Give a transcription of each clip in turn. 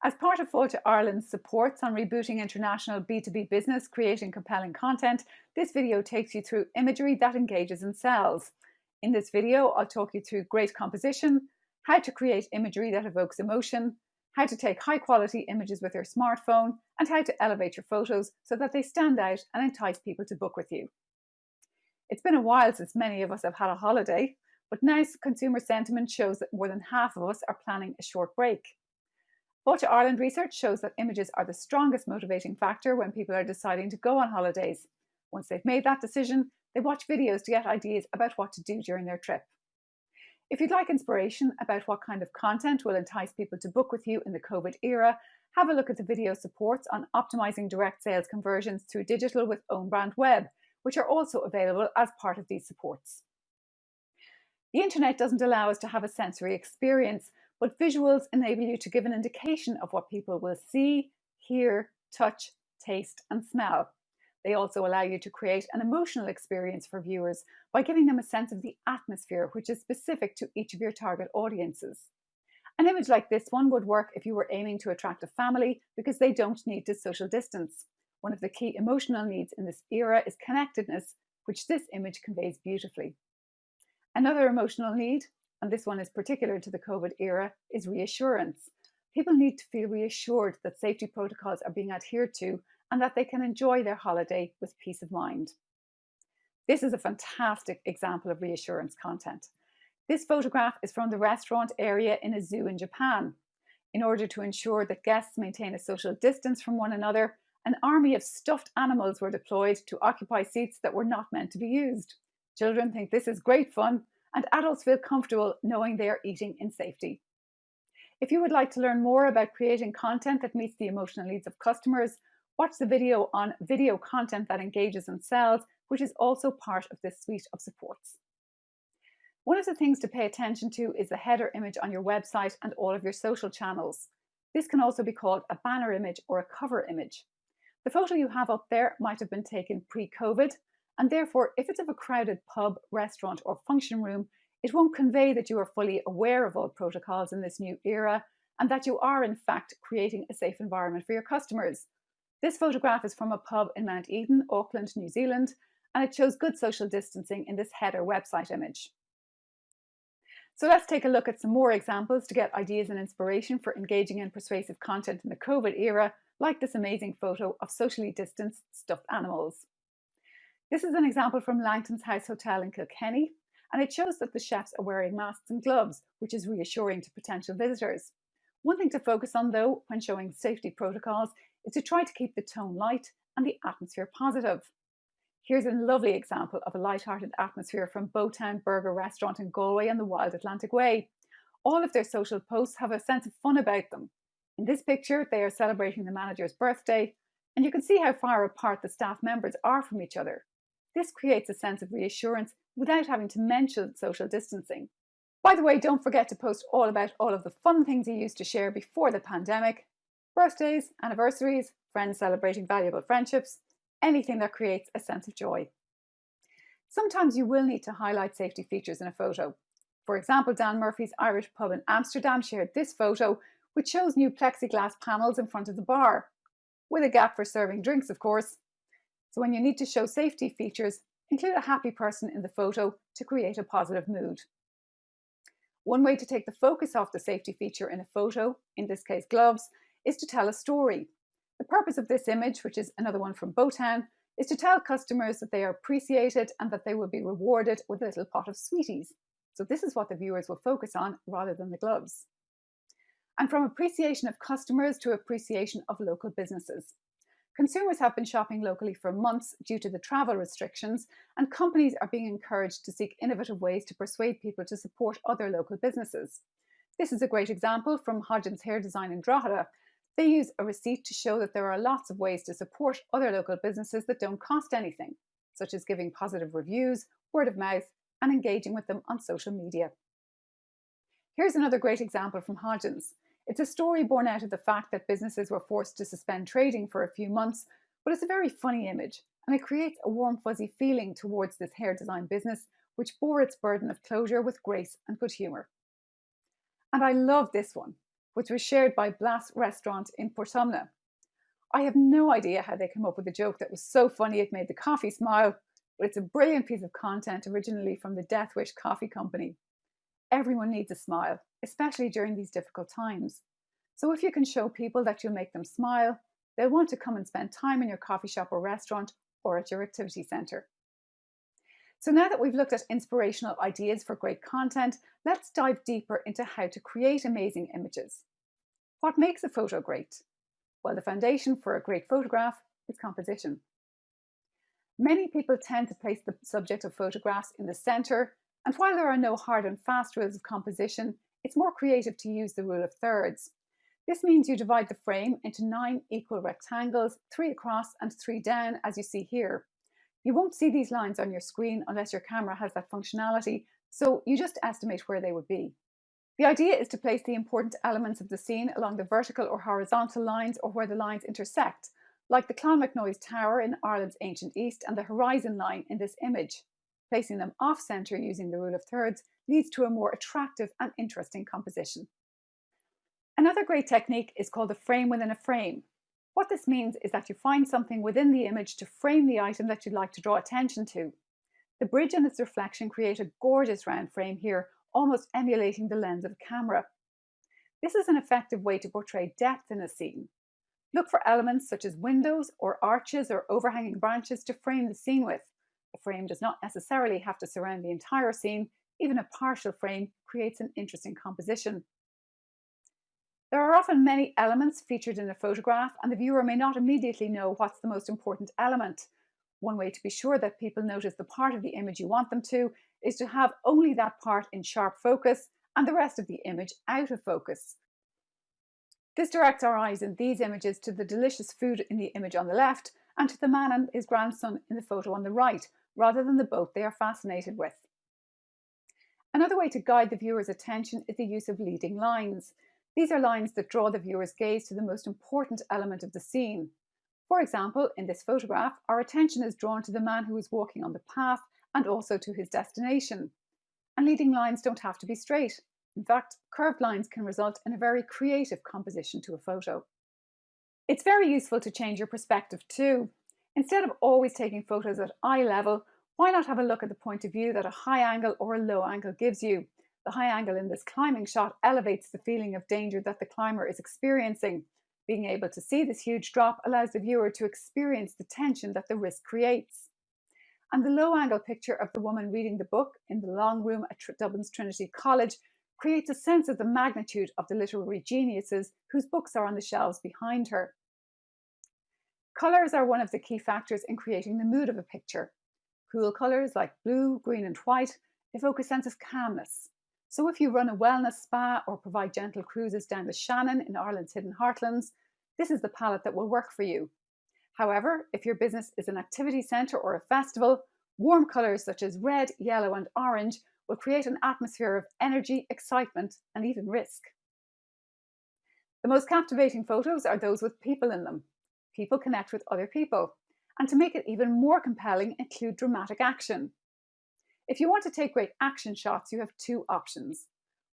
As part of Fáilte Ireland's supports on rebooting international B2B business creating compelling content, this video takes you through imagery that engages and sells. In this video, I'll talk you through great composition, how to create imagery that evokes emotion, how to take high-quality images with your smartphone, and how to elevate your photos so that they stand out and entice people to book with you. It's been a while since many of us have had a holiday, but now consumer sentiment shows that more than half of us are planning a short break. Fáilte Ireland research shows that images are the strongest motivating factor when people are deciding to go on holidays. Once they've made that decision, they watch videos to get ideas about what to do during their trip. If you'd like inspiration about what kind of content will entice people to book with you in the COVID era, have a look at the video supports on optimizing direct sales conversions through digital with own brand web, which are also available as part of these supports. The internet doesn't allow us to have a sensory experience, but visuals enable you to give an indication of what people will see, hear, touch, taste, and smell. They also allow you to create an emotional experience for viewers by giving them a sense of the atmosphere which is specific to each of your target audiences. An image like this one would work if you were aiming to attract a family because they don't need to social distance. One of the key emotional needs in this era is connectedness, which this image conveys beautifully. Another emotional need, and this one is particular to the COVID era, is reassurance. People need to feel reassured that safety protocols are being adhered to and that they can enjoy their holiday with peace of mind. This is a fantastic example of reassurance content. This photograph is from the restaurant area in a zoo in Japan. In order to ensure that guests maintain a social distance from one another, an army of stuffed animals were deployed to occupy seats that were not meant to be used. Children think this is great fun, and adults feel comfortable knowing they are eating in safety. If you would like to learn more about creating content that meets the emotional needs of customers, watch the video on video content that engages and sells, which is also part of this suite of supports. One of the things to pay attention to is the header image on your website and all of your social channels. This can also be called a banner image or a cover image. The photo you have up there might have been taken pre-COVID, and therefore, if it's of a crowded pub, restaurant, or function room, it won't convey that you are fully aware of all protocols in this new era and that you are, in fact, creating a safe environment for your customers. This photograph is from a pub in Mount Eden, Auckland, New Zealand, and it shows good social distancing in this header website image. So let's take a look at some more examples to get ideas and inspiration for engaging in persuasive content in the COVID era, like this amazing photo of socially distanced stuffed animals. This is an example from Langton's House Hotel in Kilkenny, and it shows that the chefs are wearing masks and gloves, which is reassuring to potential visitors. One thing to focus on, though, when showing safety protocols is to try to keep the tone light and the atmosphere positive. Here's a lovely example of a light-hearted atmosphere from Bowtown Burger Restaurant in Galway on the Wild Atlantic Way. All of their social posts have a sense of fun about them. In this picture, they are celebrating the manager's birthday, and you can see how far apart the staff members are from each other. This creates a sense of reassurance without having to mention social distancing. By the way, don't forget to post all about all of the fun things you used to share before the pandemic. Birthdays, anniversaries, friends celebrating valuable friendships, anything that creates a sense of joy. Sometimes you will need to highlight safety features in a photo. For example, Dan Murphy's Irish Pub in Amsterdam shared this photo, which shows new plexiglass panels in front of the bar, with a gap for serving drinks, of course. So when you need to show safety features, include a happy person in the photo to create a positive mood. One way to take the focus off the safety feature in a photo, in this case gloves, is to tell a story. The purpose of this image, which is another one from Bowtown, is to tell customers that they are appreciated and that they will be rewarded with a little pot of sweeties. So this is what the viewers will focus on rather than the gloves. And from appreciation of customers to appreciation of local businesses. Consumers have been shopping locally for months due to the travel restrictions, and companies are being encouraged to seek innovative ways to persuade people to support other local businesses. This is a great example from Hodgins Hair Design in Drogheda. They use a receipt to show that there are lots of ways to support other local businesses that don't cost anything, such as giving positive reviews, word of mouth, and engaging with them on social media. Here's another great example from Hodgins. It's a story born out of the fact that businesses were forced to suspend trading for a few months, but it's a very funny image, and it creates a warm, fuzzy feeling towards this hair design business, which bore its burden of closure with grace and good humour. And I love this one, which was shared by Blas Restaurant in Portumna. I have no idea how they came up with a joke that was so funny it made the coffee smile, but it's a brilliant piece of content originally from the Death Wish Coffee Company. Everyone needs a smile, especially during these difficult times. So if you can show people that you'll make them smile, they'll want to come and spend time in your coffee shop or restaurant or at your activity centre. So now that we've looked at inspirational ideas for great content, let's dive deeper into how to create amazing images. What makes a photo great? Well, the foundation for a great photograph is composition. Many people tend to place the subject of photographs in the centre, and while there are no hard and fast rules of composition, it's more creative to use the rule of thirds. This means you divide the frame into 9 equal rectangles, 3 across and 3 down, as you see here. You won't see these lines on your screen unless your camera has that functionality, so you just estimate where they would be. The idea is to place the important elements of the scene along the vertical or horizontal lines or where the lines intersect, like the Clonmacnoise Tower in Ireland's ancient East and the horizon line in this image. Placing them off-centre using the rule of thirds leads to a more attractive and interesting composition. Another great technique is called the frame within a frame. What this means is that you find something within the image to frame the item that you'd like to draw attention to. The bridge and its reflection create a gorgeous round frame here, almost emulating the lens of a camera. This is an effective way to portray depth in a scene. Look for elements such as windows or arches or overhanging branches to frame the scene with. The frame does not necessarily have to surround the entire scene. Even a partial frame creates an interesting composition. There are often many elements featured in a photograph, and the viewer may not immediately know what's the most important element. One way to be sure that people notice the part of the image you want them to is to have only that part in sharp focus and the rest of the image out of focus. This directs our eyes in these images to the delicious food in the image on the left and to the man and his grandson in the photo on the right, rather than the boat they are fascinated with. Another way to guide the viewer's attention is the use of leading lines. These are lines that draw the viewer's gaze to the most important element of the scene. For example, in this photograph, our attention is drawn to the man who is walking on the path and also to his destination. And leading lines don't have to be straight. In fact, curved lines can result in a very creative composition to a photo. It's very useful to change your perspective too. Instead of always taking photos at eye level, why not have a look at the point of view that a high angle or a low angle gives you? The high angle in this climbing shot elevates the feeling of danger that the climber is experiencing. Being able to see this huge drop allows the viewer to experience the tension that the risk creates. And the low angle picture of the woman reading the book in the long room at Dublin's Trinity College creates a sense of the magnitude of the literary geniuses whose books are on the shelves behind her. Colours are one of the key factors in creating the mood of a picture. Cool colours like blue, green and white evoke a sense of calmness. So if you run a wellness spa or provide gentle cruises down the Shannon in Ireland's hidden heartlands, this is the palette that will work for you. However, if your business is an activity centre or a festival, warm colours such as red, yellow and orange will create an atmosphere of energy, excitement and even risk. The most captivating photos are those with people in them. People connect with other people. And to make it even more compelling, include dramatic action. If you want to take great action shots, you have 2 options.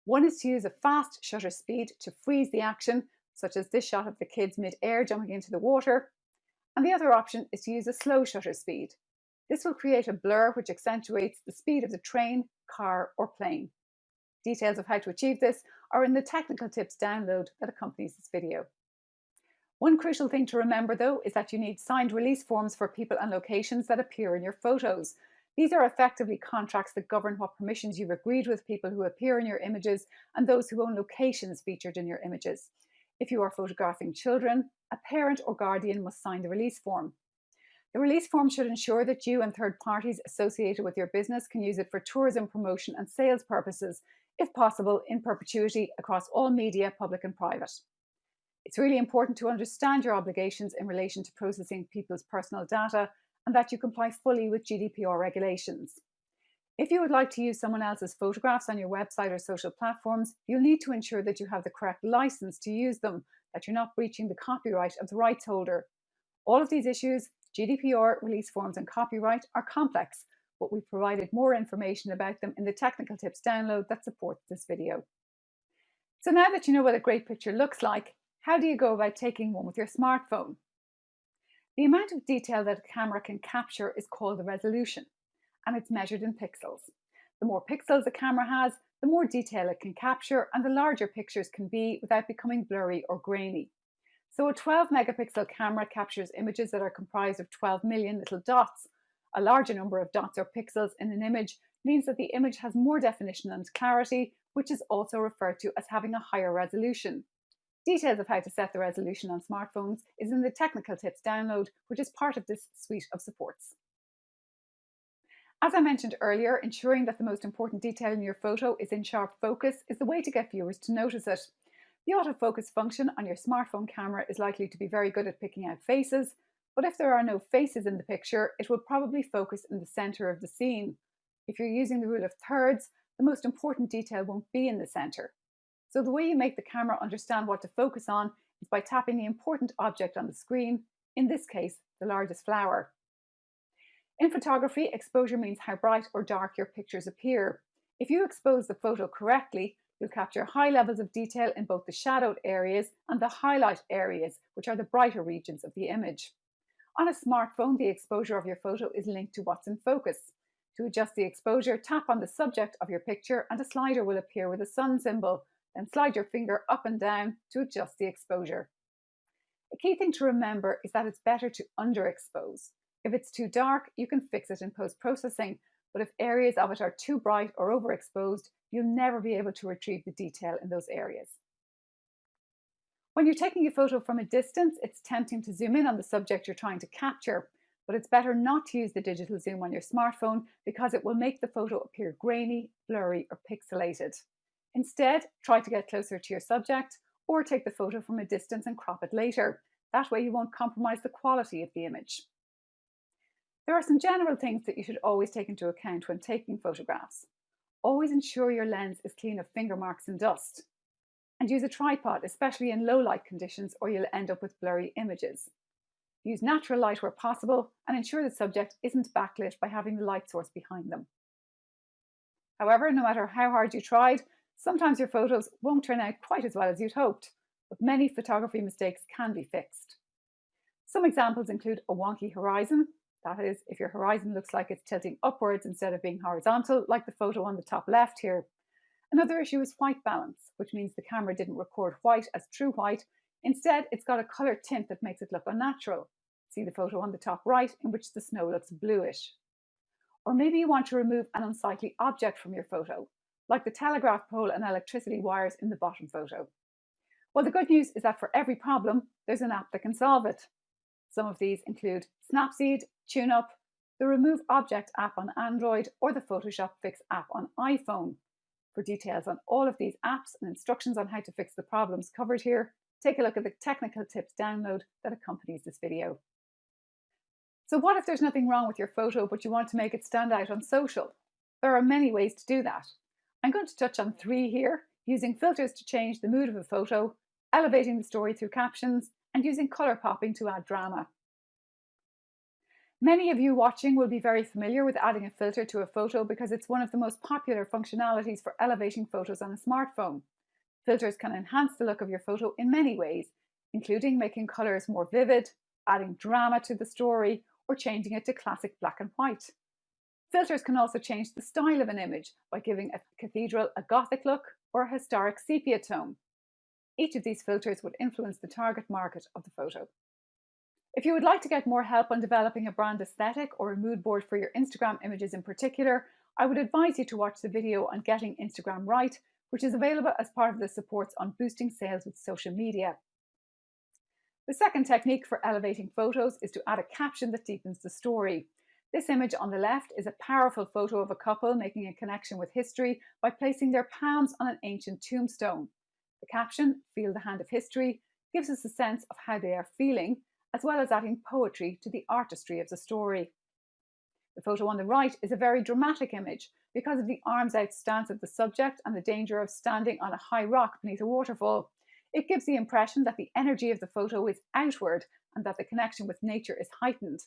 One is to use a fast shutter speed to freeze the action, such as this shot of the kids mid-air jumping into the water. And the other option is to use a slow shutter speed. This will create a blur which accentuates the speed of the train, car or plane. Details of how to achieve this are in the technical tips download that accompanies this video. One crucial thing to remember though is that you need signed release forms for people and locations that appear in your photos. These are effectively contracts that govern what permissions you've agreed with people who appear in your images and those who own locations featured in your images. If you are photographing children, a parent or guardian must sign the release form. The release form should ensure that you and third parties associated with your business can use it for tourism promotion and sales purposes, if possible in perpetuity across all media, public and private. It's really important to understand your obligations in relation to processing people's personal data and that you comply fully with GDPR regulations. If you would like to use someone else's photographs on your website or social platforms, you'll need to ensure that you have the correct license to use them, that you're not breaching the copyright of the rights holder. All of these issues, GDPR, release forms and copyright, are complex, but we've provided more information about them in the technical tips download that supports this video. So now that you know what a great picture looks like, how do you go about taking one with your smartphone? The amount of detail that a camera can capture is called the resolution, and it's measured in pixels. The more pixels a camera has, the more detail it can capture, and the larger pictures can be without becoming blurry or grainy. So a 12 megapixel camera captures images that are comprised of 12 million little dots. A larger number of dots or pixels in an image means that the image has more definition and clarity, which is also referred to as having a higher resolution. Details of how to set the resolution on smartphones is in the technical tips download, which is part of this suite of supports. As I mentioned earlier, ensuring that the most important detail in your photo is in sharp focus is the way to get viewers to notice it. The autofocus function on your smartphone camera is likely to be very good at picking out faces, but if there are no faces in the picture, it will probably focus in the center of the scene. If you're using the rule of thirds, the most important detail won't be in the center. So the way you make the camera understand what to focus on is by tapping the important object on the screen, in this case, the largest flower. In photography, exposure means how bright or dark your pictures appear. If you expose the photo correctly, you'll capture high levels of detail in both the shadowed areas and the highlight areas, which are the brighter regions of the image. On a smartphone, the exposure of your photo is linked to what's in focus. To adjust the exposure, tap on the subject of your picture and a slider will appear with a sun symbol. Then slide your finger up and down to adjust the exposure. A key thing to remember is that it's better to underexpose. If it's too dark, you can fix it in post-processing, but if areas of it are too bright or overexposed, you'll never be able to retrieve the detail in those areas. When you're taking a photo from a distance, it's tempting to zoom in on the subject you're trying to capture, but it's better not to use the digital zoom on your smartphone because it will make the photo appear grainy, blurry, or pixelated. Instead, try to get closer to your subject or take the photo from a distance and crop it later. That way you won't compromise the quality of the image. There are some general things that you should always take into account when taking photographs. Always ensure your lens is clean of finger marks and dust. And use a tripod, especially in low light conditions, or you'll end up with blurry images. Use natural light where possible and ensure the subject isn't backlit by having the light source behind them. However, no matter how hard you tried, sometimes your photos won't turn out quite as well as you'd hoped, but many photography mistakes can be fixed. Some examples include a wonky horizon, that is, if your horizon looks like it's tilting upwards instead of being horizontal, like the photo on the top left here. Another issue is white balance, which means the camera didn't record white as true white. Instead, it's got a colour tint that makes it look unnatural. See the photo on the top right, in which the snow looks bluish. Or maybe you want to remove an unsightly object from your photo, like the telegraph pole and electricity wires in the bottom photo. Well, the good news is that for every problem, there's an app that can solve it. Some of these include Snapseed, TuneUp, the Remove Object app on Android, or the Photoshop Fix app on iPhone. For details on all of these apps and instructions on how to fix the problems covered here, take a look at the technical tips download that accompanies this video. So what if there's nothing wrong with your photo, but you want to make it stand out on social? There are many ways to do that. I'm going to touch on 3 here, using filters to change the mood of a photo, elevating the story through captions, and using colour popping to add drama. Many of you watching will be very familiar with adding a filter to a photo because it's one of the most popular functionalities for elevating photos on a smartphone. Filters can enhance the look of your photo in many ways, including making colours more vivid, adding drama to the story, or changing it to classic black and white. Filters can also change the style of an image by giving a cathedral a gothic look or a historic sepia tone. Each of these filters would influence the target market of the photo. If you would like to get more help on developing a brand aesthetic or a mood board for your Instagram images in particular, I would advise you to watch the video on Getting Instagram Right, which is available as part of the supports on boosting sales with social media. The second technique for elevating photos is to add a caption that deepens the story. This image on the left is a powerful photo of a couple making a connection with history by placing their palms on an ancient tombstone. The caption, "Feel the hand of history," gives us a sense of how they are feeling, as well as adding poetry to the artistry of the story. The photo on the right is a very dramatic image because of the arms out stance of the subject and the danger of standing on a high rock beneath a waterfall. It gives the impression that the energy of the photo is outward and that the connection with nature is heightened.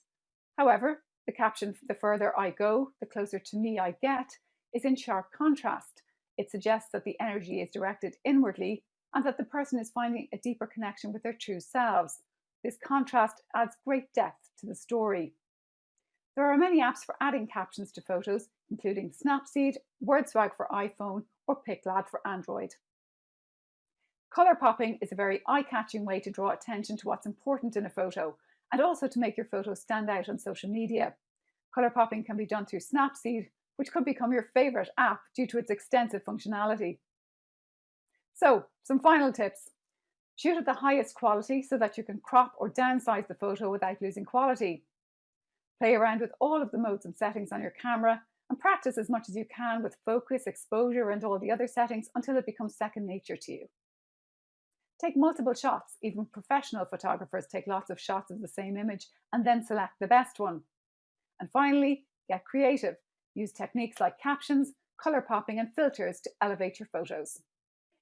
However, the caption, "The further I go, the closer to me I get," is in sharp contrast. It suggests that the energy is directed inwardly and that the person is finding a deeper connection with their true selves. This contrast adds great depth to the story. There are many apps for adding captions to photos, including Snapseed, WordSwag for iPhone, or PicLab for Android. Colour popping is a very eye-catching way to draw attention to what's important in a photo, and also to make your photo stand out on social media. Colour popping can be done through Snapseed, which could become your favourite app due to its extensive functionality. So, some final tips. Shoot at the highest quality so that you can crop or downsize the photo without losing quality. Play around with all of the modes and settings on your camera and practice as much as you can with focus, exposure, and all the other settings until it becomes second nature to you. Take multiple shots. Even professional photographers take lots of shots of the same image and then select the best one. And finally, get creative. Use techniques like captions, colour popping, and filters to elevate your photos.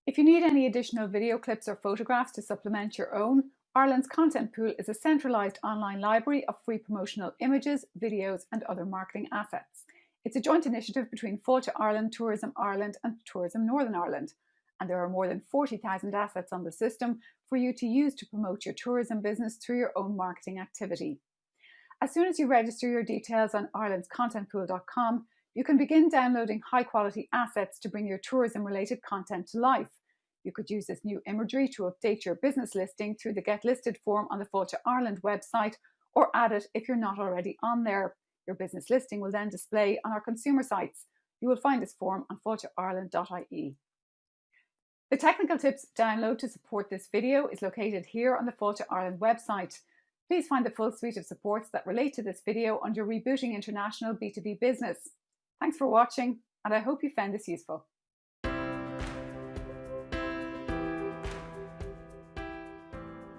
If you need any additional video clips or photographs to supplement your own, Ireland's Content Pool is a centralised online library of free promotional images, videos, and other marketing assets. It's a joint initiative between Fáilte Ireland, Tourism Ireland, and Tourism Northern Ireland. And there are more than 40,000 assets on the system for you to use to promote your tourism business through your own marketing activity. As soon as you register your details on irelandscontentpool.com, you can begin downloading high-quality assets to bring your tourism-related content to life. You could use this new imagery to update your business listing through the Get Listed form on the Fáilte Ireland website, or add it if you're not already on there. Your business listing will then display on our consumer sites. You will find this form on fáilteireland.ie. The technical tips download to support this video is located here on the Fáilte Ireland website. Please find the full suite of supports that relate to this video under Rebooting International B2B Business. Thanks for watching, and I hope you found this useful.